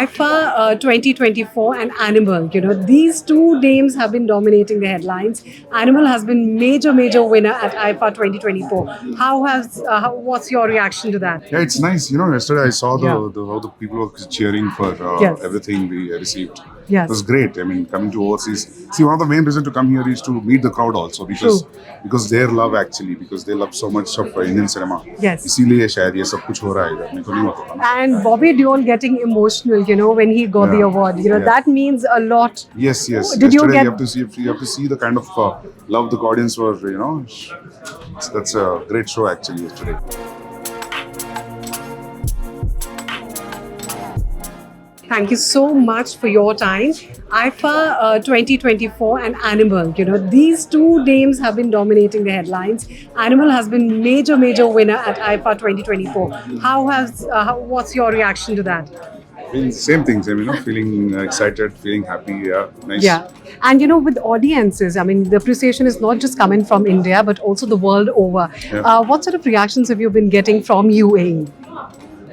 IFA 2024 and Animal. These two names have been dominating the headlines. Animal has been major winner at IFA 2024. What's your reaction to that? Yeah, it's nice. Yesterday I saw Yeah. how the people were cheering for Yes. everything we received. Yes. It was great. I mean, coming to overseas. See, one of the main reasons to come here is to meet the crowd also because their love actually because they love so much of Indian cinema. Yes. इसीलिए शायद ये सब कुछ हो रहा है इधर नहीं तो नहीं होता था. And Bobby Deol getting emotional, when he got the Yeah. award. Yeah. That means a lot. Yes. Did you Yesterday get- you have to see the kind of love the audience were. That's a great show actually yesterday. Thank you so much for your time. IFA 2024 and Animal. These two names have been dominating the headlines. Animal has been major winner at IFA 2024. What's your reaction to that? I mean, same things. Feeling excited, feeling happy. Yeah, nice. Yeah. And with audiences, I mean, the appreciation is not just coming from India, but also the world over. Yeah. What sort of reactions have you been getting from UAE?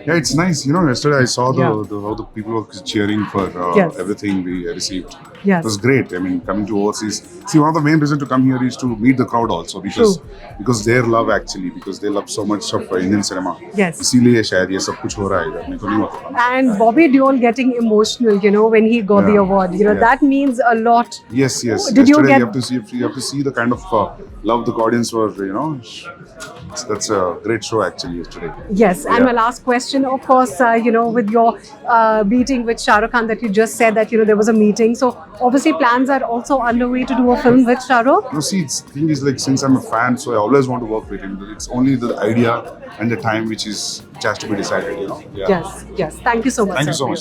Yeah, it's nice. Yesterday I saw Yeah. how the people were cheering for Yes. everything we received. Yes. It was great. I mean, coming to overseas. See, one of the main reasons to come here is to meet the crowd also because their love actually because they love so much of Indian cinema. Yes. इसीलिए शायद ये सब कुछ हो रहा है इधर नहीं तो नहीं होता था. And Bobby Deol getting emotional, when he got the Yeah. award. Yeah. That means a lot. Yes. Did you Yesterday get- you have to see the kind of love the audience were. That's a great show actually yesterday. Yes, and Yeah. my last question, of course, with your meeting with Shah Rukh Khan that you just said that there was a meeting. So obviously plans are also underway to do a film with Shah Rukh. No, see, the thing is since I'm a fan, so I always want to work with him. It's only the idea and the time which has to be decided. Yeah. Yes. Thank you so much. Thank you sir. so much.